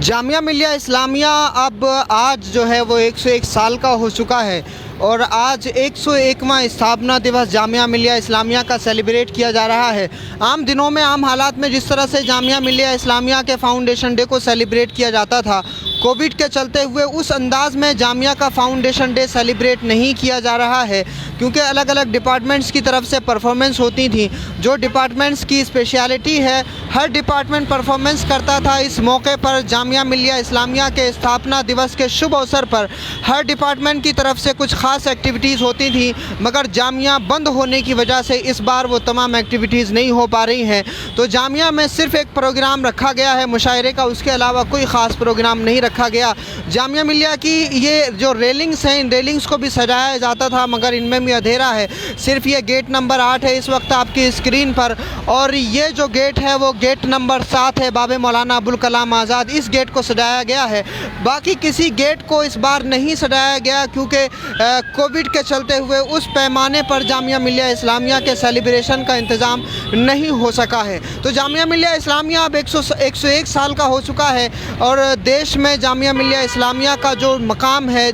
जामिया मिलिया इस्लामिया अब आज जो है वो 101 साल का हो चुका है और आज 101वां स्थापना दिवस जामिया मिलिया इस्लामिया का सेलिब्रेट किया जा रहा है। आम दिनों में आम हालात में जिस तरह से जामिया मिलिया इस्लामिया के फाउंडेशन डे को सेलिब्रेट किया जाता था, कोविड के चलते हुए उस अंदाज में जामिया का फाउंडेशन डे सेलिब्रेट नहीं किया जा रहा है, क्योंकि अलग अलग डिपार्टमेंट्स की तरफ से परफॉर्मेंस होती थी। जो डिपार्टमेंट्स की स्पेशलिटी है, हर डिपार्टमेंट परफॉर्मेंस करता था। इस मौके पर जामिया मिलिया इस्लामिया के स्थापना दिवस के शुभ अवसर पर हर डिपार्टमेंट की तरफ से कुछ ख़ास एक्टिविटीज़ होती थी, मगर जामिया बंद होने की वजह से इस बार वो तमाम एक्टिविटीज़ नहीं हो पा रही हैं। तो जामिया में सिर्फ एक प्रोग्राम रखा गया है मुशायरे का, उसके अलावा कोई ख़ास प्रोग्राम नहीं रखा गया। जामिया मिलिया की ये जो रेलिंग्स हैं, इन रेलिंग्स को भी सजाया जाता था, मगर इनमें भी अंधेरा है। सिर्फ ये गेट नंबर 8 है इस वक्त आपकी स्क्रीन पर, और ये जो गेट है वो गेट नंबर 7 है, बाबे मौलाना अबुल कलाम आज़ाद। इस गेट को सजाया गया है, बाकी किसी गेट को इस बार नहीं सजाया गया, क्योंकि कोविड के चलते हुए उस पैमाने पर जामिया मिलिया इस्लामिया के सेलिब्रेशन का इंतज़ाम नहीं हो सका है। तो जामिया मिलिया इस्लामिया अब 101 साल का हो चुका है और देश में जामिया मिलिया इस्लामिया का जो मकाम है,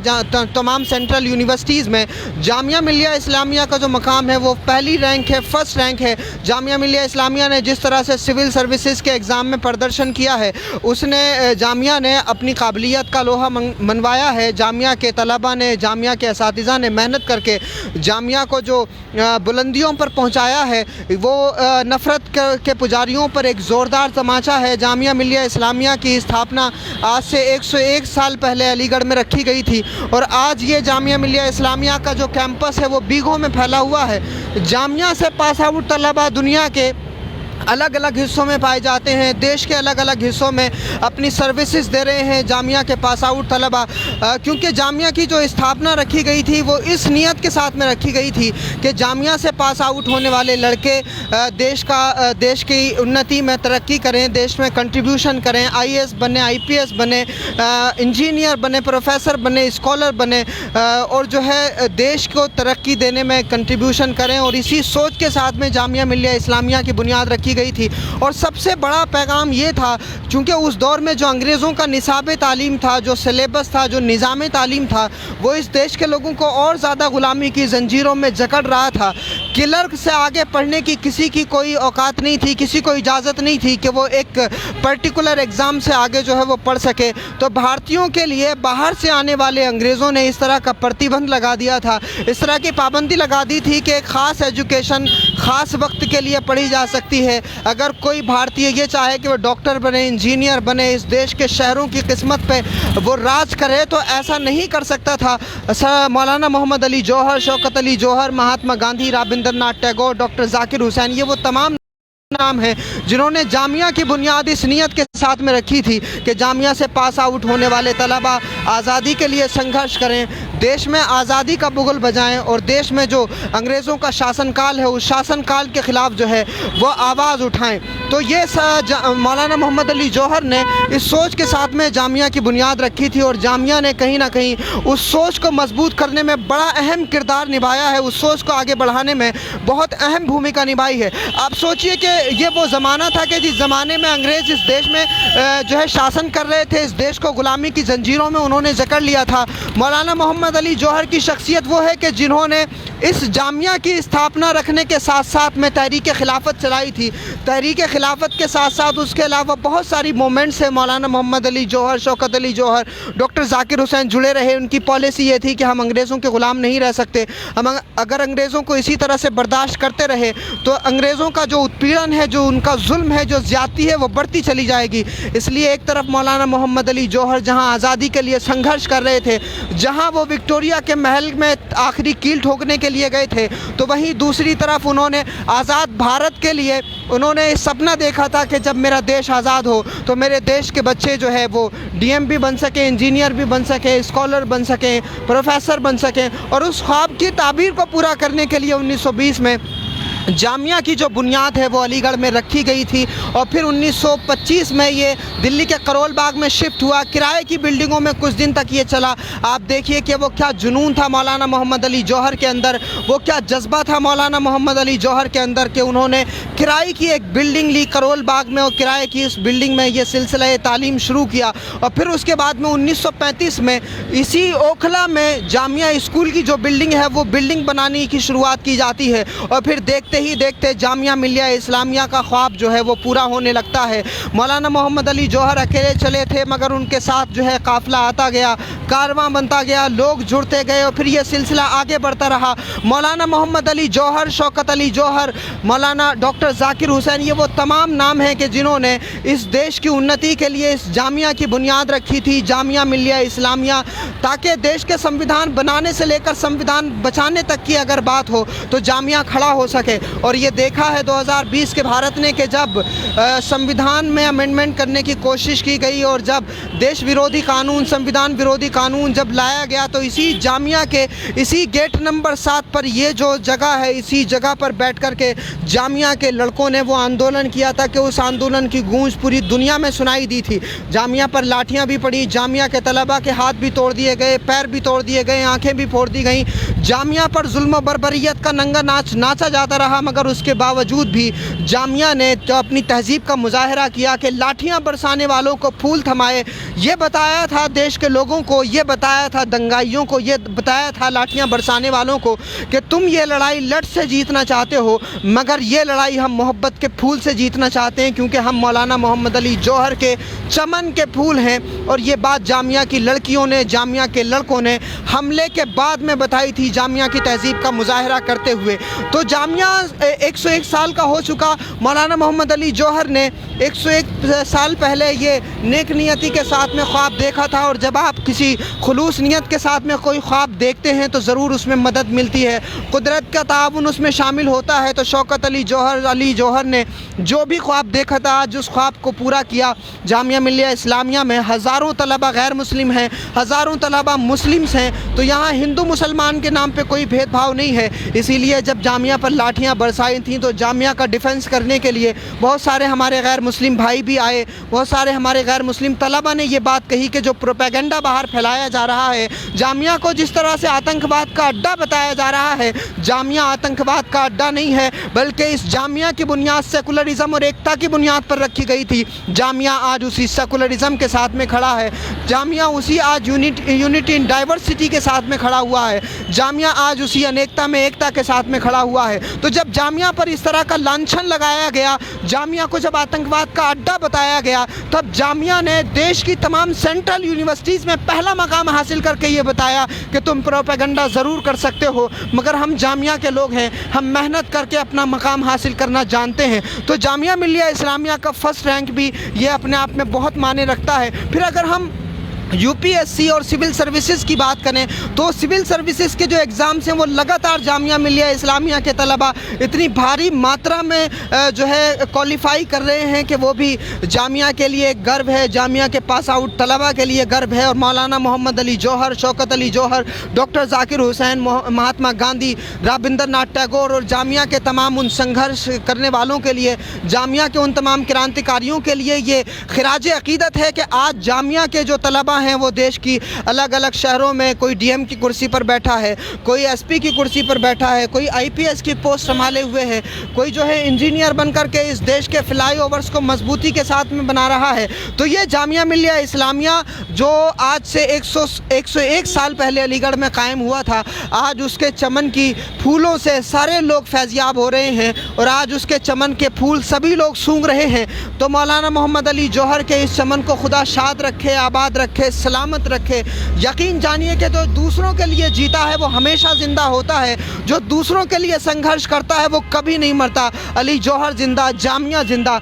तमाम सेंट्रल यूनिवर्सिटीज़ में जामिया मिलिया इस्लामिया का जो मकाम है वो पहली रैंक है, फर्स्ट रैंक है। जामिया मिलिया इस्लामिया ने जिस तरह से सिविल सर्विसेज के एग्ज़ाम में प्रदर्शन किया है, उसने जामिया ने अपनी काबिलियत का लोहा मनवाया है। जामिया के तलबा ने, जामिया के असातिज़ा ने मेहनत करके जामिया को जो बुलंदियों पर पहुंचाया है, वो नफ़रत के पुजारियों पर एक ज़ोरदार तमाचा है। जामिया मिलिया इस्लामिया की स्थापना आज से 101 साल पहले अलीगढ़ में रखी गई थी और आज ये जामिया मिलिया इस्लामिया का जो कैंपस है वो बीघों में फैला हुआ है। जामिया से पास आउट तलबा दुनिया के अलग अलग हिस्सों में पाए जाते हैं, देश के अलग अलग हिस्सों में अपनी सर्विसेज दे रहे हैं जामिया के पास आउट तलबा, क्योंकि जामिया की जो स्थापना रखी गई थी वो इस नियत के साथ में रखी गई थी कि जामिया से पास आउट होने वाले लड़के देश की उन्नति में तरक्की करें, देश में कंट्रीब्यूशन करें, IAS बने, IPS बने, इंजीनियर बने, प्रोफेसर बने, स्कॉलर बने और जो है देश को तरक्की देने में कंट्रीब्यूशन करें। और इसी सोच के साथ में जामिया मिलिया इस्लामिया की बुनियाद रखी गई थी। और सबसे बड़ा पैगाम ये था, क्योंकि उस दौर में जो अंग्रेज़ों का निसाब तालीम था, जो सिलेबस था, जो निज़ाम तालीम था, वो इस देश के लोगों को और ज़्यादा ग़ुलामी की ज़ंजीरों में जकड़ रहा था। क्लर्क से आगे पढ़ने की किसी की कोई औकात नहीं थी, किसी को इजाज़त नहीं थी कि वो एक पर्टिकुलर एग्ज़ाम से आगे जो है वो पढ़ सके। तो भारतीयों के लिए बाहर से आने वाले अंग्रेज़ों ने इस तरह का प्रतिबंध लगा दिया था, इस तरह की पाबंदी लगा दी थी कि एक ख़ास एजुकेशन ख़ास वक्त के लिए पढ़ी जा सकती है। अगर कोई भारतीय ये चाहे कि वो डॉक्टर बने, इंजीनियर बने, इस देश के शहरों की किस्मत पे वो राज करे, तो ऐसा नहीं कर सकता था। मौलाना मोहम्मद अली जौहर, शौकत अली जौहर, महात्मा गांधी, रविंद्रनाथ टैगोर, डॉक्टर जाकिर हुसैन, ये वो तमाम नाम है जिन्होंने जामिया की बुनियाद इस नियत के साथ में रखी थी कि जामिया से पास आउट होने वाले तलबा आज़ादी के लिए संघर्ष करें, देश में आज़ादी का बुगल बजाएं और देश में जो अंग्रेज़ों का शासनकाल है उस शासनकाल के ख़िलाफ़ जो है वो आवाज़ उठाएं। तो ये मौलाना मोहम्मद अली जौहर ने इस सोच के साथ में जामिया की बुनियाद रखी थी और जामिया ने कहीं ना कहीं उस सोच को मजबूत करने में बड़ा अहम किरदार निभाया है, उस सोच को आगे बढ़ाने में बहुत अहम भूमिका निभाई है। आप सोचिए कि ये वो ज़माना था कि जिस ज़माने में अंग्रेज़ इस देश में जो है शासन कर रहे थे, इस देश को ग़ुलामी की ज़ंजीरों में उन्होंने जकड़ लिया था। मौलाना मोहम्मद अली जौहर की शख्सियत वो है कि जिन्होंने इस जामिया की स्थापना रखने के साथ साथ में तहरीक खिलाफत चलाई थी। तहरीक खिलाफत के साथ साथ उसके अलावा बहुत सारी मोमेंट्स हैं। मौलाना मोहम्मद अली जौहर, शौकत अली जौहर, डॉक्टर जाकिर हुसैन जुड़े रहे। उनकी पॉलिसी ये थी कि हम अंग्रेज़ों के ग़ुलाम नहीं रह सकते, हम अगर अंग्रेज़ों को इसी तरह से बर्दाश्त करते रहे तो अंग्रेज़ों का जो उत्पीड़न है, जो उनका जुल्म है, जो ज़्यादती है, वो बढ़ती चली जाएगी। इसलिए एक तरफ मौलाना मोहम्मद अली जौहर जहाँ आज़ादी के लिए संघर्ष कर रहे थे, जहाँ वो विक्टोरिया के महल में आखिरी कील ठोकने के लिए गए थे, तो वहीं दूसरी तरफ उन्होंने आज़ाद भारत के लिए उन्होंने सपना देखा था कि जब मेरा देश आज़ाद हो तो मेरे देश के बच्चे जो है वो DM भी बन सकें, इंजीनियर भी बन सकें, स्कॉलर बन सकें, प्रोफेसर बन सकें। और उस ख्वाब की ताबीर को पूरा करने के लिए 1920 में जामिया की जो बुनियाद है वो अलीगढ़ में रखी गई थी और फिर 1925 में ये दिल्ली के करोल बाग में शिफ्ट हुआ। किराए की बिल्डिंगों में कुछ दिन तक ये चला। आप देखिए कि वो क्या जुनून था मौलाना मोहम्मद अली जौहर के अंदर, वो क्या जज्बा था मौलाना मोहम्मद अली जौहर के अंदर कि उन्होंने किराए की एक बिल्डिंग ली करोल बाग में और किराए की इस बिल्डिंग में ये सिलसिला तालीम शुरू किया। और फिर उसके बाद में 1935 में इसी ओखला में जामिया स्कूल की जो बिल्डिंग है वो बिल्डिंग बनाने की शुरुआत की जाती है और फिर देखते ही देखते जामिया मिलिया इस्लामिया का ख्वाब जो है वो पूरा होने लगता है। मौलाना मोहम्मद अली जौहर अकेले चले थे मगर उनके साथ जो है काफ़िला आता गया, कारवां बनता गया, लोग जुड़ते गए और फिर ये सिलसिला आगे बढ़ता रहा। मौलाना मोहम्मद अली जौहर, शौकत अली जौहर, मौलाना डॉक्टर जाकिर हुसैन, ये वो तमाम नाम हैं कि जिन्होंने इस देश की उन्नति के लिए इस जामिया की बुनियाद रखी थी, जामिया मिलिया इस्लामिया, ताकि देश के संविधान बनाने से लेकर संविधान बचाने तक की अगर बात हो तो जामिया खड़ा हो सके। और ये देखा है 2020 के भारत ने कि जब संविधान में अमेंडमेंट करने की कोशिश की गई और जब देश विरोधी कानून, संविधान विरोधी कानून जब लाया गया तो इसी जामिया के इसी गेट नंबर 7 पर ये जो जगह है, इसी जगह पर बैठ कर के जामिया के लड़कों ने वो आंदोलन किया था कि उस आंदोलन की गूंज पूरी दुनिया में सुनाई दी थी। जामिया पर लाठियाँ भी पड़ी, जामिया के तलबा के हाथ भी तोड़ दिए गए, पैर भी तोड़ दिए गए, आँखें भी फोड़ दी गई। जामिया पर जुल्म बर्बरियत का नंगा नाच नाचा जाता रहा मगर उसके बावजूद भी जामिया ने जो अपनी तहजीब का मुजाहरा किया कि लाठियां बरसाने वालों को फूल थमाए, ये बताया था देश के लोगों को, ये बताया था दंगाइयों को, ये बताया था लाठियां बरसाने वालों को कि तुम ये लड़ाई लठ से जीतना चाहते हो मगर ये लड़ाई हम मोहब्बत के फूल से जीतना चाहते हैं क्योंकि हम मौलाना मोहम्मद अली जौहर के चमन के फूल हैं। और ये बात जामिया की लड़कियों ने, जामिया के लड़कों ने हमले के बाद में बताई थी जामिया की तहजीब का मुजाहरा करते हुए। तो जामिया 101 साल का हो चुका। मौलाना मोहम्मद अली जौहर ने 101 साल पहले ये नेक नियति के साथ में ख्वाब देखा था और जब आप किसी खुलूस नियत के साथ में कोई ख्वाब देखते हैं तो ज़रूर उसमें मदद मिलती है, कुदरत का ताउन उसमें शामिल होता है। तो शौकत अली जौहर ने जो भी ख्वाब देखा था आज उस ख्वाब को पूरा किया। जामिया मिलिया इस्लामिया में हज़ारों तलबा गैर मुस्लिम हैं, हज़ारों तलबा मुस्लिम्स हैं, तो यहाँ हिंदू मुसलमान के नाम पे कोई भेदभाव नहीं है। इसीलिए जब जामिया पर लाठियाँ बरसाई थीं तो जामिया का डिफेंस करने के लिए बहुत सारे हमारे गैर मुस्लिम भाई भी आए, बहुत सारे हमारे गैर मुस्लिम तलबा ने ये बात कही कि जो प्रोपेगेंडा बाहर फैलाया जा रहा है, जामिया को जिस तरह से आतंकवाद का अड्डा बताया जा रहा है, जामिया आतंकवाद का अड्डा नहीं है बल्कि इस जामिया की बुनियाद सेकुलरिज़म और एकता की बुनियाद पर रखी गई थी। जामिया आज उसी सेकुलरिज़म के साथ में खड़ा है, जामिया उसी आज यूनिटी इन डाइवर्सिटी के साथ में खड़ा हुआ है, जामिया आज उसी अनेकता में एकता के साथ में खड़ा हुआ है। तो जब जामिया पर इस तरह का लांछन लगाया गया, जामिया को जब आतंकवाद का अड्डा बताया गया, तब जामिया ने देश की तमाम सेंट्रल यूनिवर्सिटीज़ में पहला मकाम हासिल करके ये बताया कि तुम प्रोपेगेंडा ज़रूर कर सकते हो मगर हम जामिया के लोग हैं, हम मेहनत करके अपना मकाम हासिल करना जानते हैं। तो जामिया मिलिया इस्लामिया का फर्स्ट रैंक भी ये अपने आप में बहुत मायने रखता है। फिर अगर हम यूपीएससी और सिविल सर्विसेज की बात करें तो सिविल सर्विसेज के जो एग्ज़ाम्स हैं वो लगातार जामिया मिलिया इस्लामिया के तलबा इतनी भारी मात्रा में जो है क्वालिफाई कर रहे हैं कि वो भी जामिया के लिए गर्व है, जामिया के पास आउट तलबा के लिए गर्व है। और मौलाना मोहम्मद अली जौहर, शौकत अली जौहर, डॉक्टर जाकिर हुसैन, महात्मा गांधी, रविंद्रनाथ टैगोर और जामिया के तमाम उन संघर्ष करने वालों के लिए, जामिया के उन तमाम क्रांतिकारियों के लिए ये खिराज अकीदत है कि आज जामिया के जो तलबा हैं वो देश की अलग अलग शहरों में कोई डीएम की कुर्सी पर बैठा है, कोई एसपी की कुर्सी पर बैठा है, कोई आईपीएस की पोस्ट संभाले हुए है, कोई जो है इंजीनियर बनकर के इस देश के फ्लाईओवर्स को मजबूती के साथ में बना रहा है। तो ये जामिया मिलिया इस्लामिया जो आज से 101 साल पहले अलीगढ़ में कायम हुआ था, आज उसके चमन की फूलों से सारे लोग फैज़याब हो रहे हैं और आज उसके चमन के फूल सभी लोग सूंघ रहे हैं। तो मौलाना मोहम्मद अली जौहर के इस चमन को खुदा शाद रखे, आबाद रखे, सलामत रखे। यकीन जानिए कि जो दूसरों के लिए जीता है वो हमेशा ज़िंदा होता है, जो दूसरों के लिए संघर्ष करता है वो कभी नहीं मरता। अली जौहर जिंदा, जामिया जिंदा,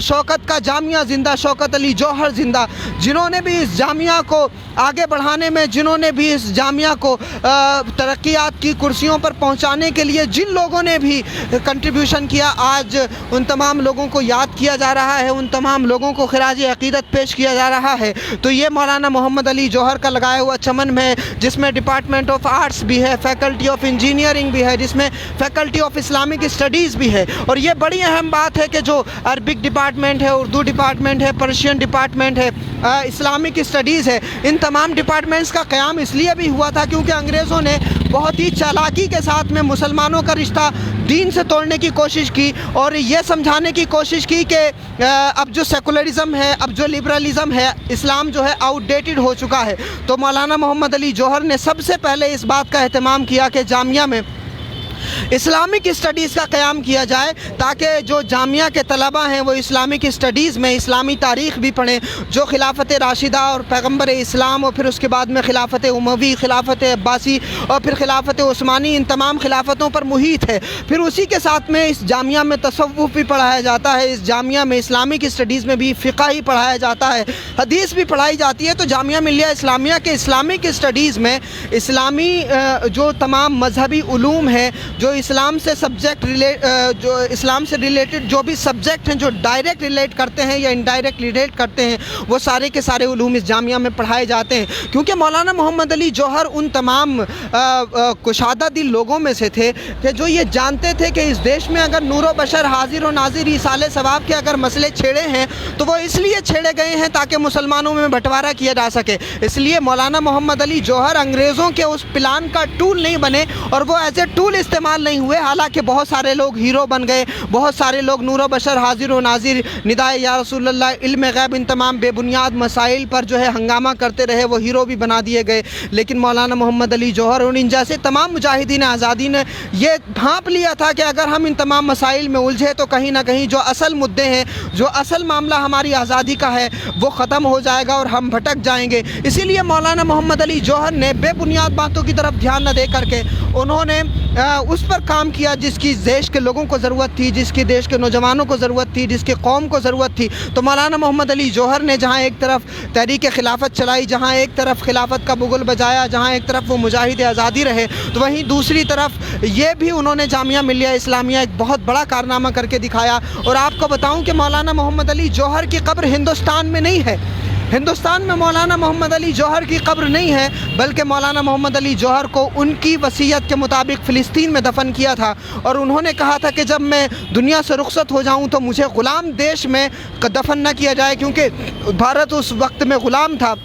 शौकत का जामिया जिंदा, शौकत अली जौहर जिंदा। जिन्होंने भी इस जामिया को आगे बढ़ाने में, जिन्होंने भी इस जामिया को तरक्यात की कुर्सियों पर पहुंचाने के लिए जिन लोगों ने भी कंट्रीब्यूशन किया, आज उन तमाम लोगों को याद किया जा रहा है, उन तमाम लोगों को खिराज अकीदत पेश किया जा रहा है। तो ये मौलाना मौलाना मोहम्मद अली जौहर का लगाया हुआ चमन में, जिसमें डिपार्टमेंट ऑफ आर्ट्स भी है, फैकल्टी ऑफ इंजीनियरिंग भी है, जिसमें फैकल्टी ऑफ इस्लामिक स्टडीज़ भी है। और ये बड़ी अहम बात है कि जो अरबिक डिपार्टमेंट है, उर्दू डिपार्टमेंट है, पर्शियन डिपार्टमेंट है, इस्लामिक स्टडीज़ है, इन तमाम डिपार्टमेंट्स का क़याम इसलिए भी हुआ था क्योंकि अंग्रेज़ों ने बहुत ही चालाकी के साथ में मुसलमानों का रिश्ता दीन से तोड़ने की कोशिश की और ये समझाने की कोशिश की कि अब जो सेकुलरिज़म है, अब जो लिबरलिज़म है, इस्लाम जो है आउटडेटेड हो चुका है। तो मौलाना मोहम्मद अली जौहर ने सबसे पहले इस बात का एहतमाम किया कि जामिया में इस्लामिक स्टडीज़ का क़याम किया जाए ताकि जो जामिया के तलबा हैं वो इस्लामिक स्टडीज़ में इस्लामी तारीख़ भी पढ़ें, जो खिलाफत राशिदा और पैगम्बर इस्लाम और फिर उसके बाद में खिलाफत उमवी, खिलाफत अब्बासी और फिर खिलाफत उस्मानी, इन तमाम खिलाफतों पर मुहित है। फिर उसी के साथ में इस जामिया में तसव्वुफ़ भी पढ़ाया जाता है, इस जामिया में इस्लामिक स्टडीज़ में भी फ़िक़्ह ही पढ़ाया जाता है, हदीस भी पढ़ाई जाती है। तो जामिया मिलिया इस्लामिया के इस्लामिक स्टडीज़ में इस्लामी जो तमाम मजहबी उलूम है, जो इस्लाम से जो इस्लाम से रिलेटेड जो भी सब्जेक्ट हैं, जो डायरेक्ट रिलेट करते हैं या इनडायरेक्ट रिलेट करते हैं, वो सारे के सारे उलूम इस जामिया में पढ़ाए जाते हैं। क्योंकि मौलाना मोहम्मद अली जौहर उन तमाम कुशादा दिल लोगों में से थे कि जो ये जानते थे कि इस देश में अगर नूर बशर हाजिर और नाजिर ईसाले सवाब के अगर मसले छेड़े हैं तो वो इसलिए छेड़े गए हैं ताकि मुसलमानों में बंटवारा किया जा सके। इसलिए मौलाना मोहम्मद अली जौहर अंग्रेज़ों के उस प्लान का टूल नहीं बने और वो एज ए टूल इस्तेमाल नहीं हुए। हालांकि बहुत सारे लोग हीरो बन गए, बहुत सारे लोग नूर बशर हाजिर व नाजिर, निदाए या रसूलल्लाह, इल्म गैब, इन तमाम बेबुनियाद मसाइल पर जो है हंगामा करते रहे, वो हीरो भी बना दिए गए। लेकिन मौलाना मोहम्मद अली जौहर और इन जैसे तमाम मुजाहिदीन आज़ादी ने ये भांप लिया था कि अगर हम इन तमाम मसाइल में उलझे तो कहीं ना कहीं जो असल मुद्दे हैं, जो असल मामला हमारी आज़ादी का है, वो ख़त्म हो जाएगा और हम भटक जाएंगे। इसीलिए मौलाना मोहम्मद अली जौहर ने बेबुनियाद बातों की तरफ ध्यान न दे करके उन्होंने उस पर काम किया जिसकी देश के लोगों को ज़रूरत थी, जिसकी देश के नौजवानों को ज़रूरत थी, जिसके कौम को ज़रूरत थी। तो मौलाना मोहम्मद अली जौहर ने जहाँ एक तरफ तहरीक खिलाफत चलाई, जहाँ एक तरफ खिलाफत का बुगुल बजाया, जहाँ एक तरफ वो मुजाहिद आज़ादी रहे, तो वहीं दूसरी तरफ ये भी उन्होंने जामिया मिलिया इस्लामिया एक बहुत बड़ा कारनामा करके दिखाया। और आपको बताऊँ कि मौलाना मोहम्मद अली जौहर की कब्र हिंदुस्तान में नहीं है, हिंदुस्तान में मौलाना मोहम्मद अली जौहर की कब्र नहीं है, बल्कि मौलाना मोहम्मद अली जौहर को उनकी वसीयत के मुताबिक फ़िलिस्तीन में दफन किया था। और उन्होंने कहा था कि जब मैं दुनिया से रुखसत हो जाऊं तो मुझे ग़ुलाम देश में दफन न किया जाए, क्योंकि भारत उस वक्त में ग़ुलाम था।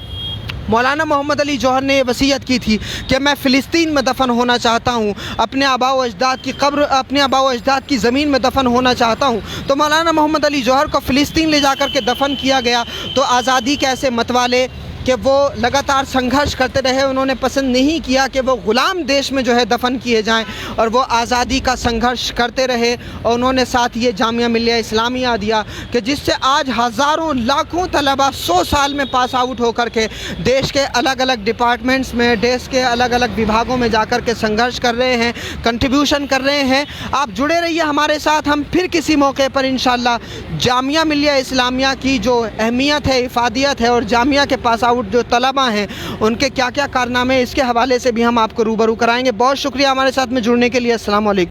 मौलाना मोहम्मद अली जौहर ने वसीयत की थी कि मैं फ़िलिस्तीन में दफन होना चाहता हूँ, अपने आबा व अजदाद की कब्र, अपने आबा व अजदाद की ज़मीन में दफन होना चाहता हूँ। तो मौलाना मोहम्मद अली जौहर को फ़िलिस्तीन ले जाकर के दफन किया गया। तो आज़ादी के ऐसे मतवाले कि वो लगातार संघर्ष करते रहे, उन्होंने पसंद नहीं किया कि वो ग़ुलाम देश में जो है दफन किए जाएं और वो आज़ादी का संघर्ष करते रहे। और उन्होंने साथ ये जामिया मिलिया इस्लामिया दिया कि जिससे आज हज़ारों लाखों तलबा 100 साल में पास आउट होकर के देश के अलग अलग डिपार्टमेंट्स में, देश के अलग अलग विभागों में जाकर के संघर्ष कर रहे हैं, कंट्रीब्यूशन कर रहे हैं। आप जुड़े रहिए हमारे साथ, हम फिर किसी मौके पर इंशाअल्लाह जामिया मिलिया इस्लामिया की जो अहमियत है, इफ़ादियत है और जामिया के पास जो तलबा हैं उनके क्या क्या कारनामे, इसके हवाले से भी हम आपको रूबरू कराएंगे। बहुत शुक्रिया हमारे साथ में जुड़ने के लिए। अस्सलाम वालेकुम।